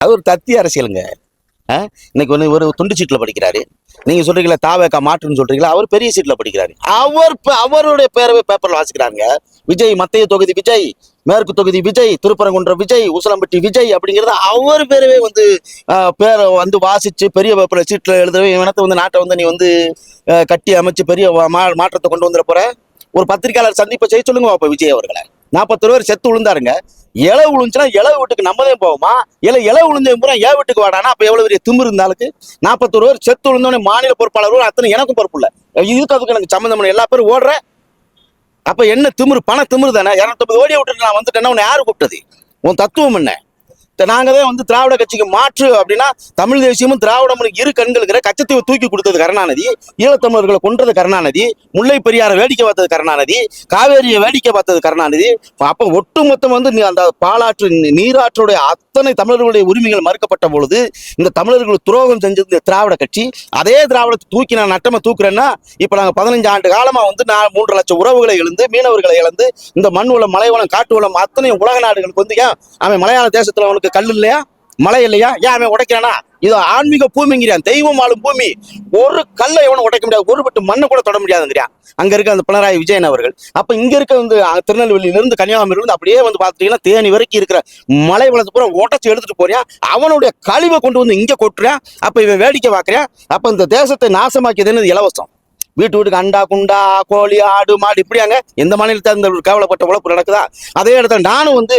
அது ஒரு தத்தி அரசியலுங்க. இன்னைக்கு வந்து ஒரு துண்டு சீட்டில் படிக்கிறாரு. நீங்க சொல்றீங்களா தாவேக்கா மாற்றுன்னு சொல்றீங்களா, அவர் பெரிய சீட்ல படிக்கிறாரு. அவருடைய பேரவை பேப்பர்ல வாசிக்கிறாங்க. விஜய் மத்திய தொகுதி விஜய், மேற்கு தொகுதி விஜய், திருப்பரங்குன்றம் விஜய், உசிலம்பட்டி விஜய் அப்படிங்கிறது அவர் பேரவே வந்து பேரை வந்து வாசிச்சு பெரிய பேப்பர்ல சீட்ல எழுதவே இவனத்தை வந்து நாட்டை வந்து நீ வந்து கட்டி அமைச்சு பெரிய மாற்றத்தை கொண்டு வந்துட போற. ஒரு பத்திரிகையாளர் சந்திப்பை செய்ய சொல்லுங்க அப்ப விஜய் அவர்களை. 41 பேர் செத்து விழுந்தாருங்க. இலை விழுந்துச்சுன்னா இலை வீட்டுக்கு நம்மதே போவோமா? இலை விழுந்தே பூரா ஏன் வீட்டுக்கு வாடானா அப்ப எவ்வளவு பெரிய திமிரு இருந்தாலுக்கு. 41 பேர் செத்து விழுந்தோடனே மாநில பொறுப்பாளர் அத்தனை எனக்கும் பொறுப்பு இல்லை, இதுக்கு அதுக்கு எனக்கு சம்மந்தம். எல்லா பேரும் ஓடுற அப்ப என்ன திமிரு? பண திமிரு தானே. 250 ஓடிய விட்டுட்டு நான் வந்துட்டேன்னா உன்னை யாரு கூப்பிட்டது? உன் தத்துவம் என்ன? நாங்க தான் வந்து திராவிட கட்சிக்கு மாற்று அப்படின்னா தமிழ் தேசியமும் திராவிடமும் இரு கண்களுக்கிற கச்சத்தீவை தூக்கி கொடுத்தது கருணாநிதி, ஈழத்தமிழர்களை கொன்றது கருணாநிதி, முல்லை பெரியாரை வேடிக்கை பார்த்தது கருணாநிதி, காவேரியை வேடிக்கை பார்த்தது கருணாநிதி. அப்ப ஒட்டுமொத்தம் வந்து அந்த பாலாற்று நீராற்றுடைய அத்தனை தமிழர்களுடைய உரிமைகள் மறுக்கப்பட்ட பொழுது இந்த தமிழர்கள் துரோகம் செஞ்சது இந்த திராவிட கட்சி. அதே திராவிடத்தை தூக்கி நான் நட்டமா தூக்குறேன்னா இப்ப நாங்க 15 ஆண்டு காலமா வந்து நான் 3 லட்சம் உறவுகளை இழந்து மீனவர்களை இழந்து இந்த மண் வளம் மலை வளம் காட்டு வளம் அத்தனை உலக நாடுகளுக்கு வந்து ஏன் அவன் மலையாள தேசத்துல அவனுக்கு கல் இல்லையா, மழை இல்லையா, ஏன் அவன் உடைக்கிறானா? இது ஆன்மீக பூமிங்கிறான், தெய்வம் ஆளும் பூமி. ஒரு கல்லை எவனும் உடைக்க முடியாது, ஒரு பட்டு மண்ணை கூட தொட முடியாதுங்கிறான் அங்க இருக்க அந்த பினராயி விஜயன் அவர்கள். அப்ப இங்க இருக்க வந்து திருநெல்வேலியிலிருந்து கன்னியாகுமரியிலிருந்து அப்படியே வந்து பாத்துட்டீங்கன்னா தேனி வரைக்கும் இருக்கிற மலை வளத்து பூரா உடச்சு எடுத்துட்டு போறியா, அவனுடைய கழிவை கொண்டு வந்து இங்க கொட்டுறான். அப்ப இவன் வேடிக்கை பார்க்கறான். அப்ப இந்த தேசத்தை நாசமாக்கியதுன்னு இலவசம். வீட்டுக்கு அண்டா குண்டா கோழி ஆடு மாடு இப்படியாங்க எந்த மாநிலத்தில் இந்த கேவலப்பட்ட உழைப்பு நடக்குதா? அதே இடத்துல நானும் வந்து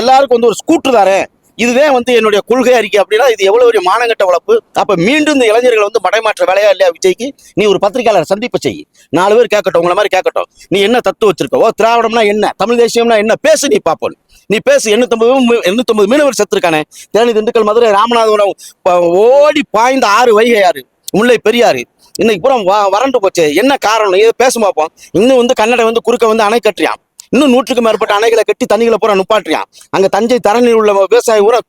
எல்லாருக்கும் வந்து ஒரு ஸ்கூட்டர் தாரேன், இதுவே வந்து என்னுடைய கொள்கை அறிக்கை அப்படின்னா இது எவ்வளவு ஒரு மானங்கட்ட உழைப்பு. அப்ப மீண்டும் இந்த இளைஞர்கள் வந்து மடைமாற்ற வேலையா இல்லையா விஜய்க்கு? நீ ஒரு பத்திரிகையாளர் சந்திப்பு செய், 4 பேர் கேட்கட்டும், உங்களை மாதிரி கேட்கட்டும். நீ என்ன தத்து வச்சிருக்க? திராவிடம்னா என்ன, தமிழ் தேசியம்னா என்ன, பேசு. நீ பாப்போம், நீ பேசு. 850 மீனவர் செத்துருக்கானே, தேனி திண்டுக்கல் மதுரை ராமநாதபுரம் ஓடி பாய்ந்த 6 வைகை ஆறு, முல்லை பெரியாறு இன்னைக்கு பூரா வறண்டு போச்சு. என்ன காரணம்? இதை பேச பார்ப்போம். இன்னும் வந்து கன்னடை வந்து குறுக்க வந்து அணை கட்டுறியான், இன்னும் 100க்கும் மேற்பட்ட அணைகளை கட்டி தண்ணிகளை பூரா நுப்பாட்டுறியான். அங்க தஞ்சை தரணியில் உள்ள விவசாயி பூரா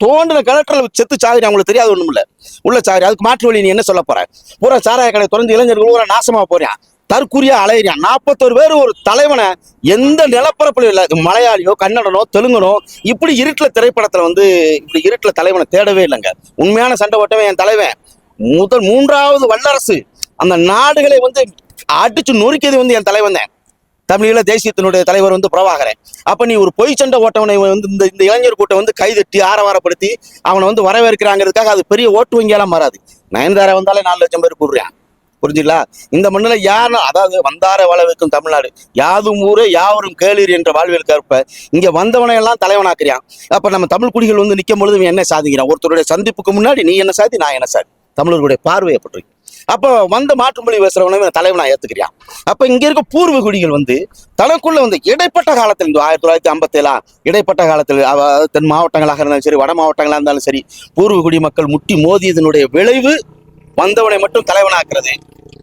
தோண்டின கிணற்றில் செத்து சாகுறி, அவங்களுக்கு தெரியாது ஒண்ணும் இல்ல உள்ள சாகுறி. அதுக்கு மாற்று வழி நீ என்ன சொல்ல போற? பூரா சாராய கடை தொடர்ந்து இளைஞர்கள் பூரா நாசமா போறான், தற்குறியா அலையிறான். 41 பேர் ஒரு தலைவனை எந்த நிலப்பரப்புல இல்ல, மலையாளியோ கன்னடனோ தெலுங்கனோ இப்படி இருட்டுல திரைப்படத்துல வந்து இப்படி இருட்டுல தலைவனை தேடவே இல்லைங்க. உண்மையான சண்டை ஓட்டவே என் தலைவன். 3வது வல்லரசு அந்த நாடுகளை வந்து அடிச்சு நொறுக்கியது வந்து என் தலைவன் தான், தமிழீழ தேசியத்தினுடைய தலைவர் வந்து பிரபாகரன். அப்ப நீ ஒரு பொய் சண்டை ஓட்டவனை வந்து இந்த இளைஞர் கூட்டம் வந்து கைதட்டி ஆரவாரப்படுத்தி அவனை வந்து வரவேற்கிறாங்கிறதுக்காக அது பெரிய ஓட்டு வங்கியெல்லாம் மாறாது. நயன்தாரா வந்தாலே 4 லட்சம் பேர் கூடுறான், புரிஞ்சுங்களா? இந்த மண்ணில் யாரும் அதாவது வந்தார வாழ வைக்கும் தமிழ்நாடு, யாதும் ஊரே யாவரும் கேளீர் என்ற வாழ்வியல் கற்ப இங்க வந்தவனை எல்லாம் தலைவனாக்குறான். அப்ப நம்ம தமிழ் குடிகள் வந்து நிற்கும் பொழுது என்ன சாதிக்கிறான்? ஒருத்தருடைய சந்திப்புக்கு முன்னாடி நீ என்ன சாதி, நான் என்ன சாதி, தமிழர்களுடைய பார்வையை பற்றி. அப்போ வந்த மாற்றுமொழி பேசுறவனை தலைவனா ஏத்துக்கிறியான். அப்ப இங்க இருக்க பூர்வ குடிகள் வந்து தனக்குள்ள வந்து இடைப்பட்ட காலத்தில் இந்த 1957 இடைப்பட்ட காலத்தில் தென் மாவட்டங்களாக இருந்தாலும் சரி வட மாவட்டங்களாக இருந்தாலும் சரி பூர்வ குடி மக்கள் முட்டி மோதியதனுடைய விளைவு வந்தவனை மட்டும் தலைவனாக்குறது,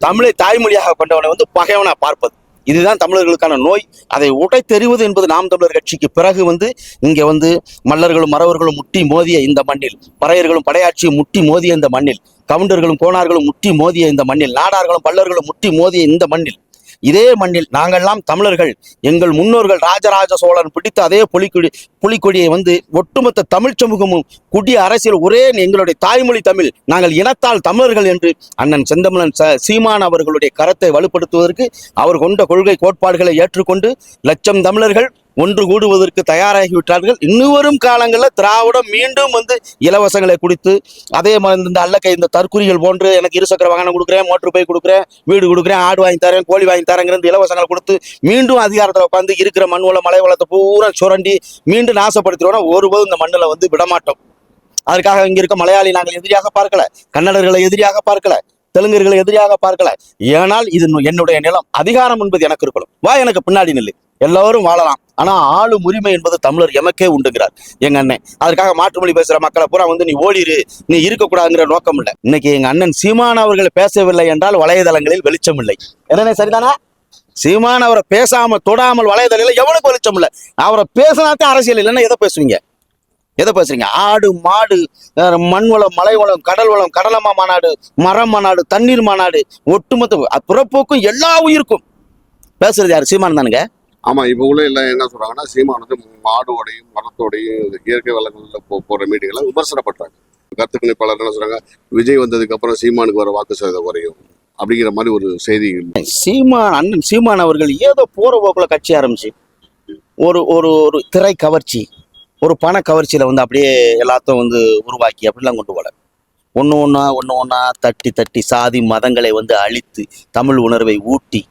தமிழை தாய்மொழியாக கொண்டவனை வந்து பகைவனா பார்ப்பது. இதுதான் தமிழர்களுக்கான நோய். அதை உடைத்தெறிவது என்பது நாம் தமிழர் கட்சிக்கு பிறகு வந்து இங்க வந்து மல்லர்களும் மறவர்களும் முட்டி மோதிய இந்த மண்ணில், பறையர்களும் படையாட்சியும் முட்டி மோதிய இந்த மண்ணில், கவுண்டர்களும் கோனார்களும் முட்டி மோதிய இந்த மண்ணில், நாடார்களும் பல்லர்களும் முட்டி மோதிய இந்த மண்ணில், இதே மண்ணில் நாங்கள்லாம் தமிழர்கள், எங்கள் முன்னோர்கள் ராஜராஜ சோழன் பிடித்த அதே புலிக்கொடியை வந்து ஒட்டுமொத்த தமிழ் சமூகமும் குடிய அரசியல் ஒரே எங்களுடைய தாய்மொழி தமிழ், நாங்கள் இனத்தால் தமிழர்கள் என்று அண்ணன் செந்தமிழன் சீமான் அவர்களுடைய கரத்தை வலுப்படுத்துவதற்கு அவர் கொண்ட கொள்கை கோட்பாடுகளை ஏற்றுக்கொண்டு லட்சம் தமிழர்கள் ஒன்று கூடுவதற்கு தயாராகிவிட்டார்கள். இன்னும் வரும் காலங்களில் திராவிடம் மீண்டும் வந்து இலவசங்களை கொடுத்து அதே மாதிரி இந்த அல்லக்கை இந்த தற்குறிகள் போன்று எனக்கு 2 சக்கர வாகனம் கொடுக்குறேன், மோட்டர் பைக் கொடுக்குறேன், வீடு கொடுக்குறேன், ஆடு வாங்கி தரேன், கோழி வாங்கி தரேங்கிற இலவசங்களை கொடுத்து மீண்டும் அதிகாரத்தில் உட்காந்து இருக்கிற மண் வளம் மலை வளத்தை பூரா சுரண்டி மீண்டும் நாசப்படுத்திடுவோம்னா ஒருபோதும் இந்த மண்ணில் வந்து விடமாட்டோம். அதற்காக இங்க இருக்க மலையாளி நாங்கள் எதிரியாக பார்க்கல, கன்னடர்களை எதிரியாக பார்க்கல, தெலுங்கர்களை எதிரியாக பார்க்கல. ஏனால் இது என்னுடைய நிலம், அதிகாரம் என்பது எனக்கு இருக்கணும், வா எனக்கு பின்னாடி நில்லு, எல்லாரும் வாழலாம். ஆனா ஆளும் உரிமை என்பது தமிழர் எமக்கே உண்டுங்கிறார் எங்க அண்ணன். அதற்காக மாற்றுமொழி பேசுற மக்களை பூரா வந்து நீ ஓடிரு, நீ இருக்கக்கூடாதுங்கிற நோக்கம் இல்லை. இன்னைக்கு எங்க அண்ணன் சீமான் அவர்கள் பேசவில்லை என்றால் வலைதளங்களில் வெளிச்சம் இல்லை. என்னன்னே சரிதானா? சீமான் அவரை பேசாம தொடாமல் வலைதளங்களில் எவனுக்கு வெளிச்சம் இல்லை. அவரை பேசினாத்தான் அரசியல், இல்லைன்னா எதை பேசுவீங்க? எதை பேசுறீங்க? ஆடு மாடு மண் வளம் மலை வளம் கடல் வளம் கடலமா மாநாடு மரம் மாநாடு தண்ணீர் மாநாடு ஒட்டுமொத்த பிறப்போக்கும் எல்லா உயிருக்கும் பேசுறது யாரு? சீமான் தானுங்க. ஆமா, இப்ப உள்ள எல்லாம் என்ன சொல்றாங்கன்னா, சீமான் வந்து மாடோடையும் மரத்தோடையும் இயற்கை வளங்கள்ல போற மீட்டிங்ல விமர்சனப்பட்டாங்க. கருத்து கணிப்பாளர் என்ன சொல்றாங்க, விஜய் வந்ததுக்கு அப்புறம் சீமானுக்கு வர வாக்கு சதவீதம் குறையும் அப்படிங்கிற மாதிரி ஒரு செய்தி. சீமான் அண்ணன் சீமான் அவர்கள் ஏதோ போற போக்குல கட்சி ஆரம்பிச்சு ஒரு ஒரு ஒரு திரை கவர்ச்சி, ஒரு பண கவர்ச்சியில வந்து அப்படியே எல்லாத்தையும் வந்து உருவாக்கி அப்படிலாம் கொண்டு போல. ஒன்று ஒன்றா தட்டி தட்டி சாதி மதங்களை வந்து அழித்து தமிழ் உணர்வை ஊட்டி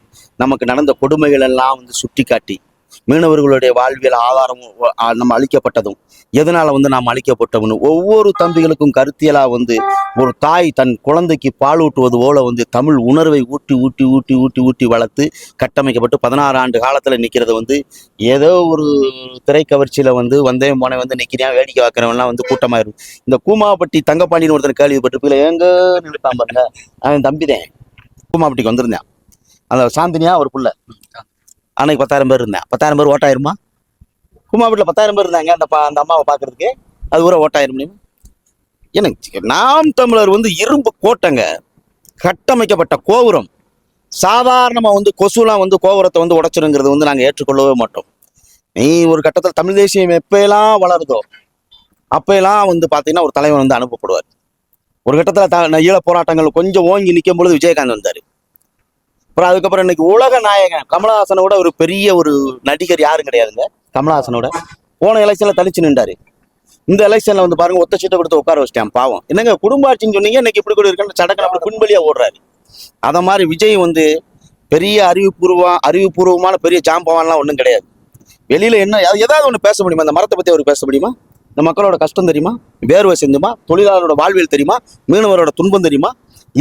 நமக்கு நடந்த கொடுமைகள் எல்லாம் வந்து சுட்டி காட்டி மீனவர்களுடைய வாழ்வியல் ஆதாரமும் நம்ம அழிக்கப்பட்டதும் எதனால வந்து நாம் அழிக்கப்பட்டோம்னு ஒவ்வொரு தம்பிகளுக்கும் கருத்தியலா வந்து ஒரு தாய் தன் குழந்தைக்கு பால் ஊட்டுவது போல வந்து தமிழ் உணர்வை ஊட்டி ஊட்டி ஊட்டி ஊட்டி ஊட்டி வளர்த்து கட்டமைக்கப்பட்டு 16 ஆண்டு காலத்துல நிக்கிறது வந்து ஏதோ ஒரு திரைக்கவர்ச்சியில வந்து வந்தேன் போனே வந்து நிக்கிறேன் வேடிக்கை பார்க்கறவன்லாம் வந்து கூட்டமாயிரும். இந்த கூமாப்பட்டி தங்கப்பாண்டின்னு ஒருத்தர் கேள்விப்பட்டிருப்பீங்களா? எங்க நினைப்பான் பாருங்க, அவன் தம்பிதான் கூமாப்பட்டிக்கு வந்திருந்தேன். அந்த சாந்தினியா ஒரு புள்ள அன்னைக்கு 10,000 பேர் இருந்தேன். 10,000 பேர் ஓட்டாயிருமா? கூமாப்பட்டியில் 10,000 பேர் இருந்தாங்க அந்த அம்மாவை பார்க்கறதுக்கு. அது ஊரை ஓட்டாயிரம் முடியும். எனக்கு நாம் தமிழர் வந்து இரும்பு கோட்டைங்க, கட்டமைக்கப்பட்ட கோபுரம். சாதாரணமா வந்து கொசுலாம் வந்து கோபுரத்தை வந்து உடைச்சிருங்கிறது வந்து நாங்கள் ஏற்றுக்கொள்ளவே மாட்டோம். நீ ஒரு கட்டத்தில் தமிழ் தேசியம் எப்பெல்லாம் வளருதோ அப்பெல்லாம் வந்து பார்த்தீங்கன்னா ஒரு தலைவர் வந்து அனுப்பப்படுவார். ஒரு கட்டத்தில் ஈழ போராட்டங்கள் கொஞ்சம் ஓங்கி நிற்கும் பொழுது விஜயகாந்த் வந்தார். அப்புறம் அதுக்கப்புறம் இன்னைக்கு உலக நாயகன் கமலஹாசனோட ஒரு பெரிய ஒரு நடிகர் யாரும் கிடையாதுங்க. கமலஹாசனோட போன எலெக்ஷன்ல தனிச்சு நின்றாரு. இந்த எலெக்ஷன்ல வந்து பாருங்க ஒத்த சீட்டை கொடுத்து உட்கார வச்சிட்டேன். பாவம் என்னங்க குடும்ப ஆட்சின்னு சொன்னீங்க, இன்னைக்கு இப்படி கூட இருக்குன்னு சடக்கு அப்படி பின்பலியா ஓடுறாரு. அத மாதிரி விஜய் வந்து பெரிய அறிவுபூர்வமான பெரிய ஜாம்பவான்லாம் ஒன்றும் கிடையாது. வெளியில என்ன ஏதாவது ஒன்று பேச முடியுமா? இந்த மரத்தை பத்தி அவருக்கு பேச முடியுமா? இந்த மக்களோட கஷ்டம் தெரியுமா? வேர்வை செஞ்சுமா? தொழிலாளரோட வாழ்வியல் தெரியுமா? மீனவரோட துன்பம் தெரியுமா?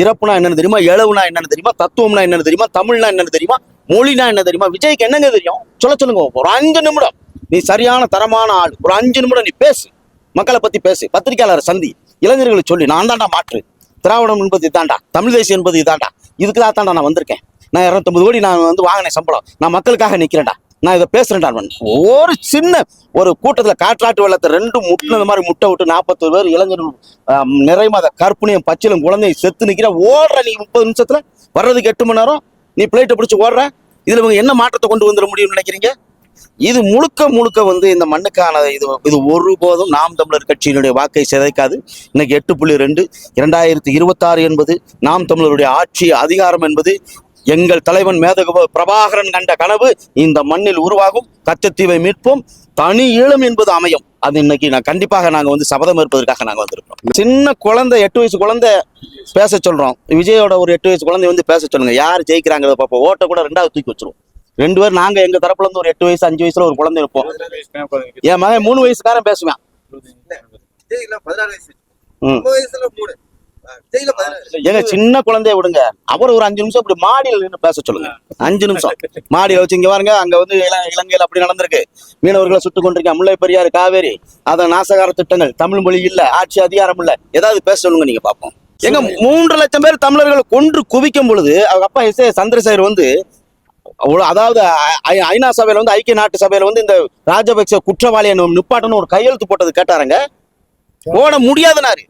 இறப்புனா என்னன்னு தெரியுமா? இழவுனா என்னன்னு தெரியுமா? தத்துவம்னா என்னன்னு தெரியுமா? தமிழ்னா என்னன்னு தெரியுமா? மொழினா என்ன தெரியுமா? விஜய்க்கு என்னங்க தெரியும்? சொல்லுங்க. ஒரு 5 நிமிடம் நீ சரியான தரமான ஆள், ஒரு 5 நிமிடம் நீ பேசு, மக்களை பத்தி பேசு, பத்திரிகையாளர் சந்தி, இளைஞர்களை சொல்லி நான் தாண்டா மாற்று, திராவிடம் என்பது இதாண்டா, தமிழ் தேசியம் என்பது இதாண்டா, இதுக்கு தாண்டா நான் வந்திருக்கேன், நான் 250 கோடி நான் வந்து வாங்கினேன் சம்பளம், நான் மக்களுக்காக நிக்கிறேன்டா, நான் இதை பேசுறேன்டா. ஒரு சின்ன ஒரு கூட்டத்துல காற்றாட்டு வெள்ளத்தை 2 முட்டினது மாதிரி முட்டை விட்டு 41 பேர் இளைஞர்கள் நிறைமாத கற்பனையும் பச்சிலும் குழந்தையும் செத்து நிக்கிற ஓடுற. நீ 30 நிமிஷத்துல வர்றதுக்கு 8 மணி நேரம் நீ பிளேட்டை பிடிச்சு ஓடுற. இதுல இவங்க என்ன மாற்றத்தை கொண்டு வந்துட முடியும்னு நினைக்கிறீங்க? இது முழுக்க வந்து இந்த மண்ணுக்கான இது ஒருபோதும் நாம் தமிழர் கட்சியினுடைய வாக்கை சிதைக்காது. இன்னைக்கு 8.2 2026 என்பது நாம் தமிழருடைய ஆட்சி அதிகாரம் என்பது எங்கள் தலைவன் மேதகு பிரபாகரன் கண்ட கனவு இந்த மண்ணில் உருவாகும். கச்சத்தீவை மீட்போம், தனி ஈழம் என்பது அமையும். அது இன்னைக்கு கண்டிப்பாக நாங்க வந்து சபதம் ஏற்பதற்காக நாங்க வந்திருக்கோம். சின்ன குழந்தை 8 வயசு குழந்தை பேச சொல்றோம். விஜயோட ஒரு 8 வயசு குழந்தை வந்து பேச சொல்லுங்க, யார் ஜெயிக்கிறாங்க பார்ப்போம். ஓட்ட கூட 2வது தூக்கி வச்சிருவோம். 2 பேர் நாங்க எங்க தரப்புல இருந்து ஒரு 8 வயசு 5 வயசுல ஒரு குழந்தை இருப்போம். என் மகன் 3 வயசுக்காரன் பேசுவேன். எங்க சின்ன குழந்தைய விடுங்க, அவர் ஒரு 5 நிமிஷம் இப்படி மாடியில் நின்று பேச சொல்லுங்க. 5 நிமிஷம் மாடியில வச்சு இங்க பாருங்க, அங்க வந்து இலங்கையில அப்படி நடந்திருக்கு, மீனவர்களை சுட்டுக் கொண்டிருக்கேன், முல்லை பெரியாறு காவேரி, அத நாசகார திட்டங்கள், தமிழ் மொழி இல்ல, ஆட்சி அதிகாரம் இல்ல, ஏதாவது பேச சொல்லுங்க, நீங்க பாப்போம். எங்க 3 லட்சம் பேர் தமிழர்களை கொன்று குவிக்கும் பொழுது அவங்க அப்பா எஸ் ஏ சந்திரசேகர் வந்து, அதாவது ஐநா சபையில வந்து ஐக்கிய நாட்டு சபையில வந்து இந்த ராஜபக்ச குற்றவாளியை நிப்பாட்டணும் ஒரு கையெழுத்து போட்டது கேட்டாருங்க. போட முடியாதுனாரு.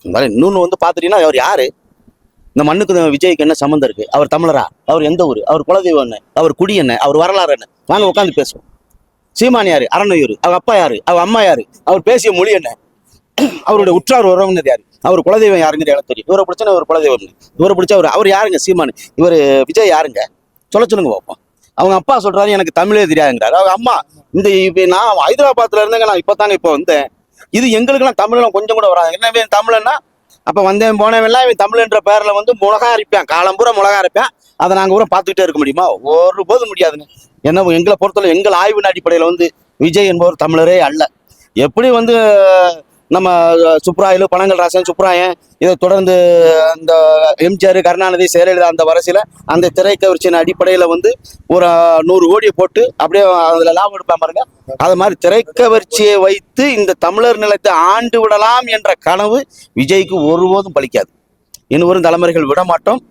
இன்னொன்னு வந்து பாத்துட்டீங்கன்னா அவர் யாரு? இந்த மண்ணுக்கு விஜய்க்கு என்ன சம்மந்தம் இருக்கு? அவர் தமிழரா? அவர் எந்த ஊரு? அவர் குலதெய்வம் என்ன? அவர் குடி என்ன? அவர் வரலாறு என்ன? வாங்க உட்காந்து பேசுவோம். சீமான் யாரு? அறநூறு. அவர் அப்பா யாரு? அவர் அம்மா யாரு? அவர் பேசிய மொழி என்ன? அவருடைய உற்றார் உறவினர் யாரு? அவர் குலதெய்வம் யாருங்கிற எனக்கு தெரியும். இவரை பிடிச்சா ஒரு குலதெய்வம், இவரை பிடிச்சா அவர் யாருங்க? சீமான். இவர் விஜய் யாருங்க? சொல்லுங்க பார்ப்போம். அவங்க அப்பா சொல்றாரு எனக்கு தமிழே தெரியாதுங்கிறாரு. அவங்க அம்மா இந்த இப்ப நான் ஹைதராபாத்ல இருந்தேங்க, நான் இப்பதாங்க இப்போ வந்தேன். இது எங்களுக்கெல்லாம் தமிழெல்லாம் கொஞ்சம் கூட வராது. என்ன தமிழன்னா அப்ப வந்தேன் போனவெல்லாம் இவன் தமிழ்ன்ற பேர்ல வந்து மிளகா அரைப்பேன், காலம்பூரா மிளகா அரைப்பேன். அதை நாங்க கூட பார்த்துக்கிட்டே இருக்க முடியுமா? ஒருபோதும் முடியாதுங்க. என்ன எங்களை பொறுத்தவரை எங்கள் ஆய்வின் அடிப்படையில வந்து விஜய் என்பவர் தமிழரே அல்ல. எப்படி வந்து நம்ம சுப்ராயலு, பனங்கல் ராசன், சுப்ராயன், இதை தொடர்ந்து இந்த எம்ஜிஆர், கருணாநிதி, ஜெயலலிதா அந்த வரிசையில அந்த திரைக்கவர்ச்சியின் அடிப்படையில வந்து ஒரு 100 கோடியை போட்டு அப்படியே அதுல லாபம் எடுப்பான் பாருங்க. அது மாதிரி திரைக்கவர்ச்சியை வைத்து இந்த தமிழர் நிலத்தை ஆண்டு விடலாம் என்ற கனவு விஜய்க்கு ஒருபோதும் பலிக்காது. இன்னொரு தலைமுறைகள் விட மாட்டோம்.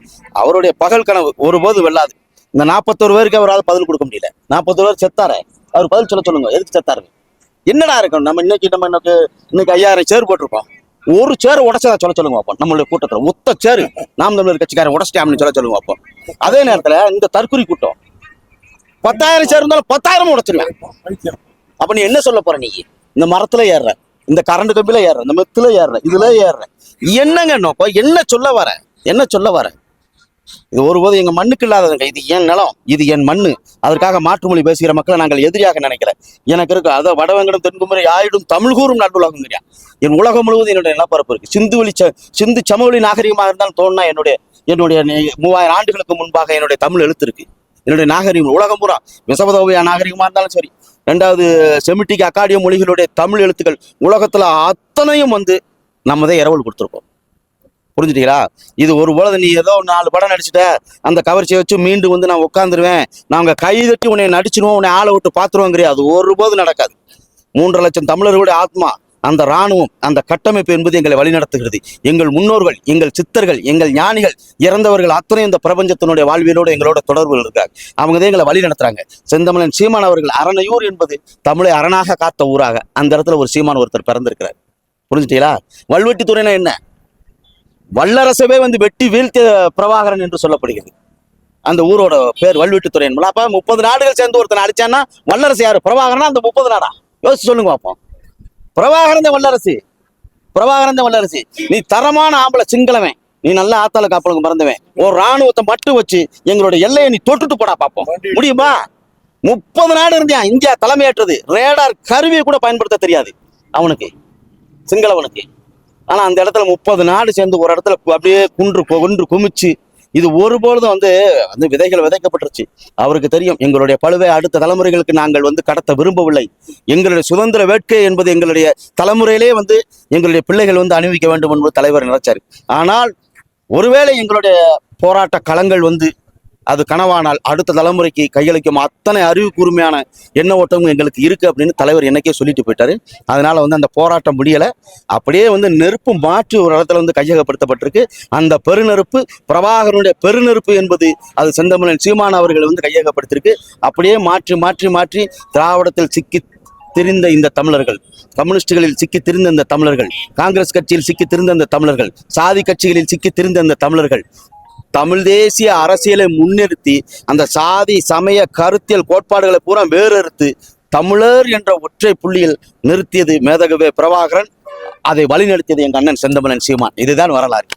அவருடைய பகல் கனவு ஒருபோதும் வெல்லாது. இந்த 41 பேருக்கு அவரால் பதில் கொடுக்க முடியல. 41 பேர் செத்தாரே, அவர் பதில் சொல்லுங்க, எதுக்கு செத்தாரு? என்னடா இருக்கும்? நம்ம இன்னைக்கு 5000 சேர் போட்டிருக்கோம். ஒரு சேர் உடச்சதா சொல்லுங்க அப்போ. நம்மளுடைய கூட்டத்தில் ஒத்த சேரு நாம் தமிழர் கட்சிக்காரன் உடச்சிட்டான்னு சொல்லுங்க அப்போ. அதே நேரத்தில் இந்த தற்கொலை கூட்டம் 10,000 சேர் இருந்தாலும் 10,000 உடைச்சிருவேன். அப்ப நீ என்ன சொல்ல போற? நீ இந்த மரத்துல ஏறுற, இந்த கரண்ட் கம்பியில ஏறுற, இந்த மெத்துல ஏறுற, இதுல ஏறுற, என்னங்க நோக்கம்? என்ன சொல்ல வர? என்ன சொல்ல வர? இது ஒருபோது எங்க மண்ணுக்கு இல்லாததுங்க. இது என் நிலம், இது என் மண்ணு. அதற்காக மாற்றுமொழி பேசுகிற மக்களை நாங்கள் எதிரியாக நினைக்கல. எனக்கு இருக்கு அதை வடவெங்கடம் தென்குமரி ஆயிடும் தமிழ் கூறும் நல்லுலகங்கிறியா. என் உலகம் முழுவதும் என்னுடைய நிலப்பரப்பு இருக்கு. சிந்து சமவெளி நாகரிகமாக இருந்தாலும் தோணுனா என்னுடைய 3000 ஆண்டுகளுக்கு முன்பாக என்னுடைய தமிழ் எழுத்து இருக்கு. என்னுடைய நாகரிகம் உலகம் பூரா மெசபதோமியா நாகரிகமா இருந்தாலும் சரி, 2வது செமிட்டிக் அக்காடிய மொழிகளுடைய தமிழ் எழுத்துக்கள் உலகத்துல அத்தனையும் வந்து நம்ம தான் இரவல் கொடுத்துருக்கோம். புரிஞ்சுட்டீங்களா? இது ஒரு பொழுது நீ ஏதோ 4 படம் நடிச்சுட்ட, அந்த கவர்ச்சியை வச்சு மீண்டும் வந்து நான் உட்காந்துருவேன், நாங்க கை தட்டி உன்னை நடிச்சிருவோம், உன்னை ஆளை விட்டு பாத்துருவோங்கிறிய. அது ஒருபோது நடக்காது. 3.5 லட்சம் தமிழர்களுடைய ஆத்மா, அந்த இராணுவம், அந்த கட்டமைப்பு என்பது எங்களை வழிநடத்துகிறது. எங்கள் முன்னோர்கள், எங்கள் சித்தர்கள், எங்கள் ஞானிகள், இறந்தவர்கள் அத்தனை இந்த பிரபஞ்சத்தினுடைய வாழ்வியலோடு எங்களோட தொடர்புகள் இருக்காங்க. அவங்க தான் எங்களை வழி நடத்துறாங்க. செந்தமிழன் சீமான் அவர்கள் அரணையூர் என்பது தமிழை அரணாக காத்த ஊராக அந்த இடத்துல ஒரு சீமான் ஒருத்தர் பிறந்திருக்கிறார். புரிஞ்சுட்டீங்களா? வல்வெட்டித்துறைனா என்ன? வல்லரசவே வந்து வெட்டி வீழ்த்திய பிரபாகரன் என்று சொல்லப்படுகிறது. அந்த ஊரோட பேர் வல்வெட்டித்துறை என்பது. அப்ப 30 நாடுகள் சேர்ந்து ஒருத்தனை அடிச்சான்னா வல்லரசு யாரு? பிரபாகரனா? அந்த 30 நாடா? யோசிச்சு சொல்லுங்க பார்ப்போம். பிரபாகரன் தான் வல்லரசு. பிரபாகரன் தான் வல்லரசு. நீ தரமான ஆம்பளை சிங்களவன், நீ நல்ல ஆத்தாள காப்பலுக்கு பிறந்தவன், ஒரு ராணுவத்தை மட்டும் வச்சு எங்களுடைய எல்லையை நீ தொட்டுட்டு போடா பார்ப்போம். முடியுமா? 30 நாடு இருந்தியா இந்தியா தலைமையேற்றது. ரேடார் கருவியை கூட பயன்படுத்த தெரியாது அவனுக்கு, சிங்களவனுக்கு. ஆனா அந்த இடத்துல 30 நாடு சேர்ந்து ஒரு இடத்துல அப்படியே குன்று குமிச்சு, இது ஒருபொழுதும் வந்து விதைகள் விதைக்கப்பட்டுருச்சு. அவருக்கு தெரியும் எங்களுடைய பழுவை அடுத்த தலைமுறைகளுக்கு நாங்கள் வந்து கடத்த விரும்பவில்லை. எங்களுடைய சுதந்திர வேட்கை என்பது எங்களுடைய தலைமுறையிலே வந்து எங்களுடைய பிள்ளைகள் வந்து அணிவிக்க வேண்டும் என்பது தலைவர் நினைச்சாரு. ஆனால் ஒருவேளை எங்களுடைய போராட்ட களங்கள் வந்து அது கனவானால் அடுத்த தலைமுறைக்கு கையளிக்கும் அத்தனை அறிவு கூர்மையான எண்ண ஓட்டமும் எங்களுக்கு இருக்கு அப்படின்னு தலைவர் என்னைக்கே சொல்லிட்டு போயிட்டாரு. அதனால வந்து அந்த போராட்டம் முடியலை. அப்படியே வந்து நெருப்பு மாற்றி ஒரு இடத்துல வந்து கையகப்படுத்தப்பட்டிருக்கு. அந்த பெருநெருப்பு பிரபாகரனுடைய பெருநெருப்பு என்பது அது செந்தமிழன் சீமான் அவர்கள் வந்து கையகப்படுத்திருக்கு. அப்படியே மாற்றி மாற்றி மாற்றி திராவிடத்தில் சிக்கி திரிந்த இந்த தமிழர்கள், கம்யூனிஸ்டுகளில் சிக்கி திரிந்த இந்த தமிழர்கள், காங்கிரஸ் கட்சியில் சிக்கி திரிந்த இந்த தமிழர்கள், சாதி கட்சிகளில் சிக்கி திரிந்த இந்த தமிழர்கள் தமிழ் தேசிய அரசியலை முன்னிறுத்தி அந்த சாதி சமய கருத்தியல் கோட்பாடுகளை பூரா வேறறுத்து தமிழர் என்ற ஒற்றை புள்ளியில் நிறுத்தியது மேதகவே பிரபாகரன். அதை வழிநடத்தியது எங்க அண்ணன் செந்தமிழன் சீமான். இதுதான் வரலாறு.